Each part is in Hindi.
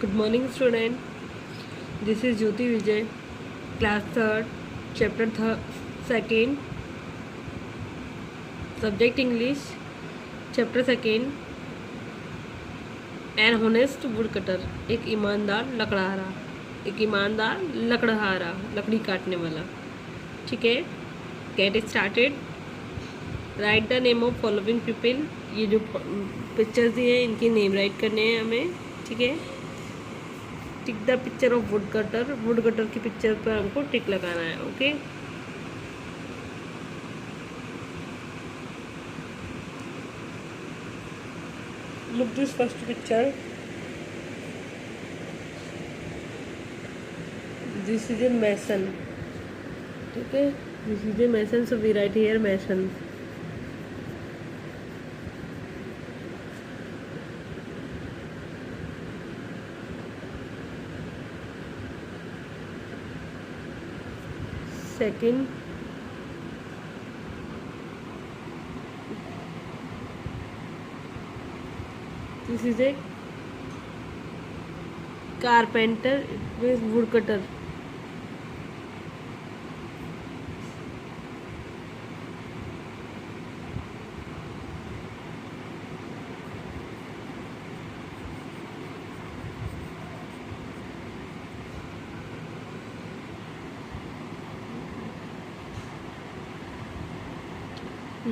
Good morning, student. This is Jyoti Vijay, class 3rd, chapter 2nd, subject English, chapter 2nd, an honest woodcutter. एक ईमानदार लकड़हारा, लकड़ी काटने वाला. ठीक है, get started. Right the name of following people. ये जो पिक्चर्स दिए हैं इनके नेम राइट करने हैं हमें. ठीक है, tick the picture of woodcutter की पिक्चर पर हमको टिक लगाना है. Okay, look this first picture. This is a mason. ठीक है, this is a mason, so we write here mason. Second, this is a carpenter with woodcutter.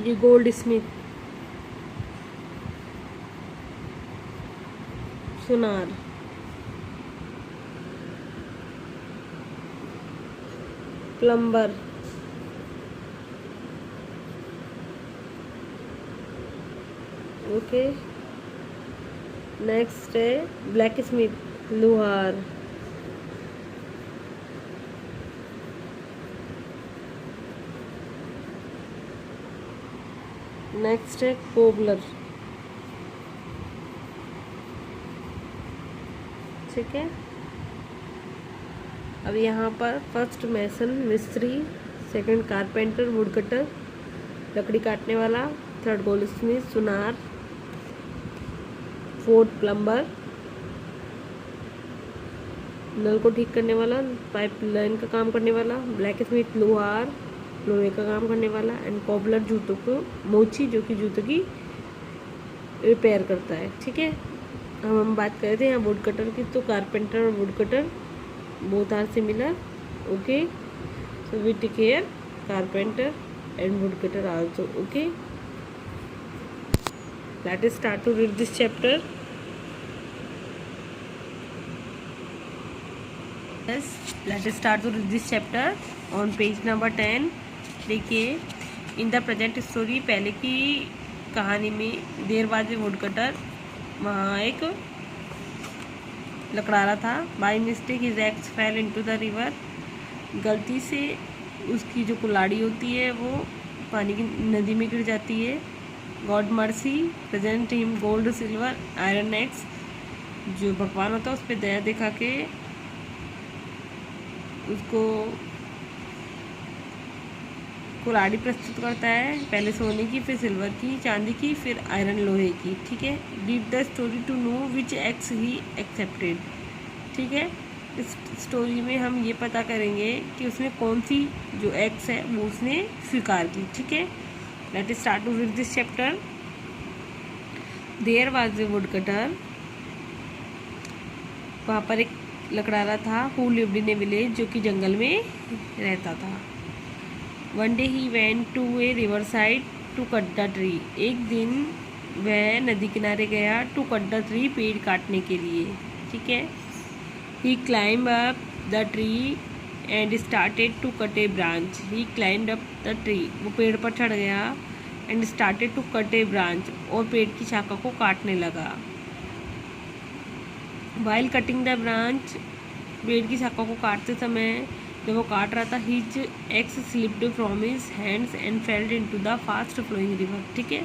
ये गोल्ड स्मिथ, सुनार. Plumber, okay. नेक्स्ट है ब्लैक स्मिथ, लोहार. नेक्स्ट है कोबलर. ठीक है, अब यहाँ पर फर्स्ट मैसन मिस्त्री, सेकंड कारपेंटर वुडकटर लकड़ी काटने वाला, थर्ड गोल्ड स्मिथ सुनार, फोर्थ प्लम्बर नल को ठीक करने वाला, पाइप लाइन का काम करने वाला, ब्लैक स्मिथ लोहार लोहे का काम करने वाला, एंड कॉबलर जूतों को मोची जो कि जूतों की रिपेयर करता है. ठीक है, हम बात कर रहे थे यहाँ वुड कटर की, तो कारपेंटर और wood cutter both are similar. Okay, so we take here carpenter and wood cutter also. Okay, let us start to read this chapter. Yes, let us start to read this chapter on page number 10. देखिए, इन द प्रेजेंट स्टोरी, पहले की कहानी में देर बाद वुड कटर वहाँ एक लकड़ारा था. By mistake his ex fail into the river. गलती से उसकी जो कुल्हाड़ी होती है वो पानी की नदी में गिर जाती है. God mercy present him gold silver iron x. जो भगवान होता है उस पर दया दिखा के उसको कुल्हाड़ी प्रस्तुत करता है, पहले सोने की, फिर सिल्वर की, चांदी की, फिर आयरन लोहे की. ठीक है, read the story to know which axe he accepted. ठीक है, इस स्टोरी में हम ये पता करेंगे कि उसमें कौन सी जो एक्स है वो उसने स्वीकार की. ठीक है, let us start to read this chapter. There was a wood cutter. वहाँ पर एक लकड़ारा था, who lived in a village, जो कि जंगल में रहता था. One day he went to a river side to cut the tree. एक दिन वह नदी किनारे गया टू कट द ट्री, पेड़ काटने के लिए. ठीक है, he climb up the tree and started to cut a branch. He climb up the tree, वो पेड़ पर चढ़ गया, and started to cut a branch, और पेड़ की शाखा को काटने लगा. वाइल कटिंग द ब्रांच, पेड़ की शाखा को काटते समय जब वो काट रहा था, his axe slipped from his hands and felled into the fast flowing river. ठीक है,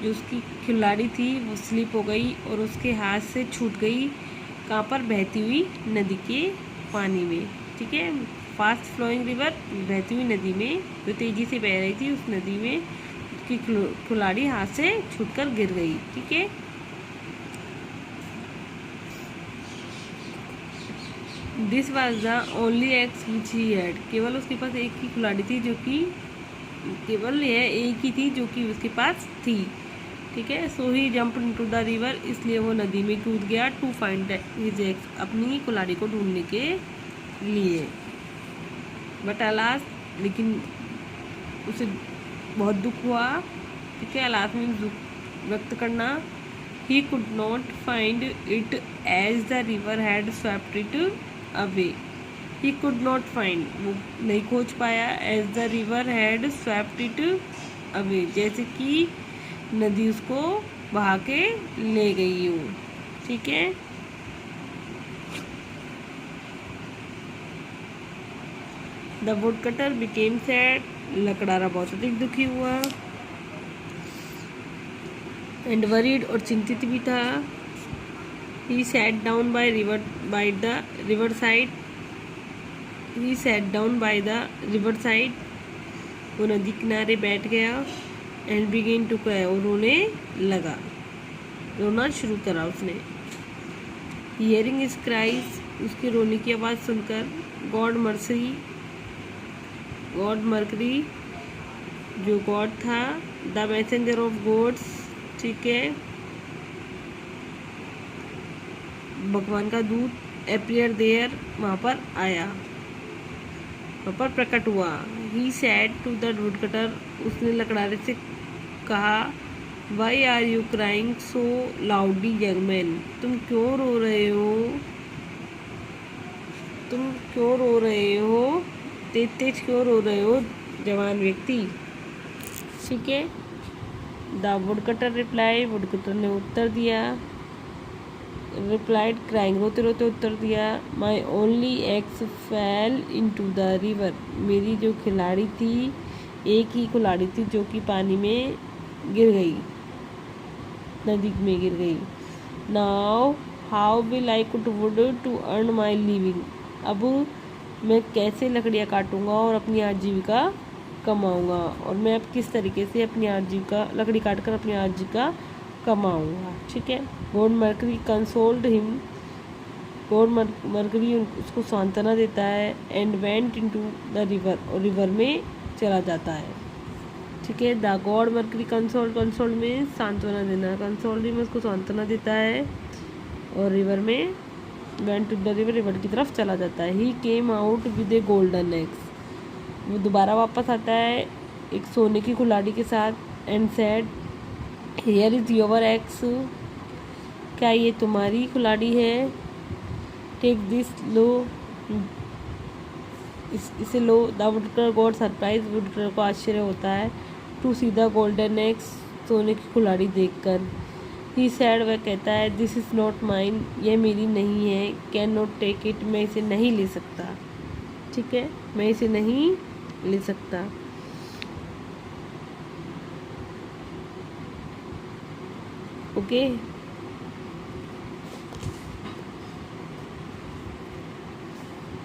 जो उसकी खिलाड़ी थी वो स्लिप हो गई और उसके हाथ से छूट गई. कहाँ पर? बहती हुई नदी के पानी में. ठीक है, फास्ट फ्लोइंग रिवर, बहती हुई नदी में, जो तेज़ी से बह रही थी उस नदी में उसकी खिलाड़ी हाथ से छूटकर गिर गई. ठीक है, this was the only eggs which he had, केवल उसके पास एक ही कुल्हाड़ी थी जो कि केवल यह एक ही थी जो कि उसके पास थी। ठीक है, सो ही जंप इनटू द रिवर, इसलिए वो नदी में कूद गया टू फाइंड हिज एग्स, अपनी कुल्हाड़ी को ढूंढने के लिए। बट अलास, लेकिन उसे बहुत दुख हुआ। ठीक है, अलास मीन्स दुख व्यक्त करना। He could not find it as the river had swept it away. He could not find, वो नहीं खोज पाया, as the river had swept it away, जैसे कि नदी उसको बहा के ले गई हो। ठीक है, the woodcutter became sad, लकड़ारा बहुत अधिक दुखी हुआ। एंड वरीड, और चिंतित भी था। He sat down by the river side, he sat down by the river side, वो नदी किनारे बैठ गया। एंड बिगेन टू क्राई, और रोने लगा, रोना शुरू करा उसने। हियरिंग हिज क्राइज, उसके रोने की आवाज़ सुनकर, गॉड मर्करी जो गॉड था, द मैसेंजर ऑफ गॉड्स, ठीक है, भगवान का दूत, अपीयर देयर, वहाँ पर आया, वहाँ पर प्रकट हुआ। He said to the woodcutter, उसने लकड़ारे से कहा, why are you crying so loudly young man, तुम क्यों रो रहे हो, तुम क्यों रो रहे हो, तेज तेज क्यों रो रहे हो जवान व्यक्ति। ठीक है, द वुडकटर रिप्लाई, वुडकटर ने उत्तर दिया, रिप्लाइड क्राइंग, रोते रोते उत्तर दिया, my only eggs fail into the river, मेरी जो खिलाड़ी थी, एक ही कुल्हाड़ी थी जो कि पानी में गिर गई, नदी में गिर गई। Now how will I cut wood to earn my living, अब मैं कैसे लकड़ियाँ काटूंगा और अपनी आजीविका कमाऊंगा, और मैं अब किस तरीके से अपनी आजीविका, लकड़ी काटकर अपनी आजीविका कमाऊंगा। ठीक है, God mercury consoled him, God mercury उसको सांत्वना देता है। And went into the river, और रिवर में चला जाता है। ठीक है, द गॉड मर्करी कंसोल्ड में सांत्वना देना, कंसोल्ड में उसको सांत्वना देता है, और रिवर में went to the river, river की तरफ चला जाता है। He came out with a golden eggs, वो दोबारा वापस आता है एक सोने की कुल्हाड़ी के साथ। And said, here is your eggs, क्या ये तुम्हारी कुल्हाड़ी है, टेक दिस, लो इसे लो। The woodcutter got surprise, woodcutter को आश्चर्य होता है, to see the golden eggs, सोने की कुल्हाड़ी देखकर। ही सैड, वह कहता है, दिस इज़ नॉट माइन, यह मेरी नहीं है, कैन नॉट टेक इट, मैं इसे नहीं ले सकता। ठीक है, मैं इसे नहीं ले सकता। ओके,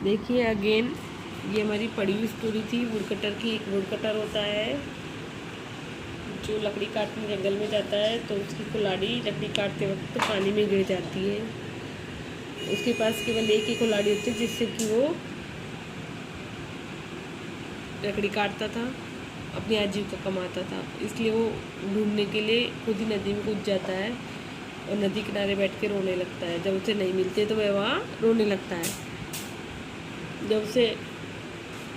देखिए अगेन, ये हमारी पढ़ी हुई स्टोरी थी वुडकटर की। एक वुडकटर होता है जो लकड़ी काटने जंगल में जाता है, तो उसकी कुल्हाड़ी लकड़ी काटते वक्त तो पानी में गिर जाती है। उसके पास केवल एक ही कुल्हाड़ी होती है जिससे कि वो लकड़ी काटता था, अपनी आजीविका कमाता था। इसलिए वो ढूंढने के लिए खुद ही नदी में कूद जाता है और नदी किनारे बैठ के रोने लगता है। जब उसे नहीं मिलते तो वह वहाँ रोने लगता है। जब उसे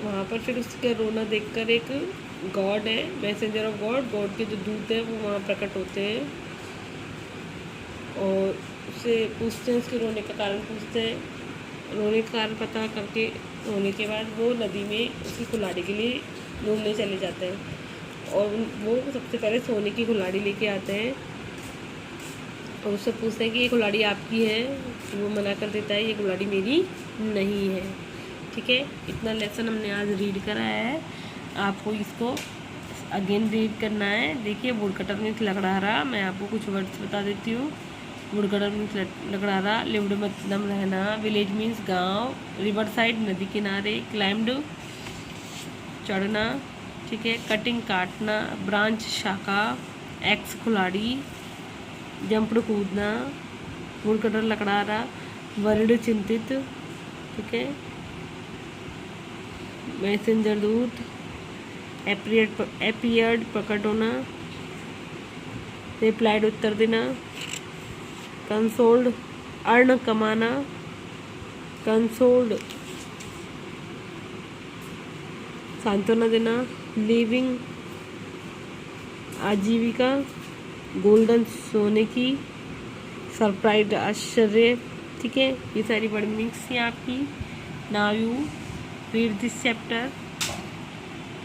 वहाँ पर फिर उसका रोना देखकर एक गॉड है, मैसेंजर ऑफ गॉड, गॉड के जो दूत हैं वो वहाँ प्रकट होते हैं और उससे पूछते हैं, उसके रोने का कारण पूछते हैं। रोने का कारण पता करके होने के बाद वो नदी में उसकी कुल्हाड़ी के लिए ढूंढने चले जाते हैं और वो सबसे पहले सोने की कुल्हाड़ी लेके आते हैं और उससे पूछते हैं कि ये कुल्हाड़ी आपकी है। वो मना कर देता है, ये कुल्हाड़ी मेरी नहीं है। ठीक है, इतना लेसन हमने आज रीड करा है, आपको इसको अगेन रीड करना है। देखिए, वुडकटर मीन्स लकड़हारा, मैं आपको कुछ वर्ड्स बता देती हूँ। वुडकटर मीन्स लकड़हारा, लिव्ड मतलब रहना, विलेज मीन्स गांव, रिवर साइड नदी किनारे, क्लाइम्ड चढ़ना, ठीक है, कटिंग काटना, ब्रांच शाखा, एक्स कुल्हाड़ी, जंपड कूदना, वुडकटर लकड़हारा, वरिड चिंतित, ठीक है। मैसेंजर दूत, एपियर्ड प्रकट होना, रिप्लाइड उत्तर देना, कंसोल्ड अर्न कमाना, कंसोल्ड सांत्वना देना, लिविंग आजीविका, गोल्डन सोने की, सरप्राइज आश्चर्य। ठीक है, ये सारी वर्ड मीनिंग्स थी आपकी। Now you read this chapter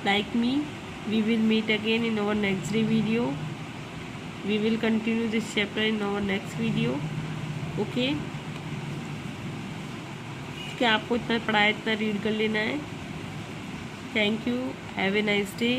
like me. We will meet again in our next video. We will continue this chapter in our next video. Okay, क्या आपको इतना पढ़ाया, इतना रीड कर लेना है। Thank you, have a nice day.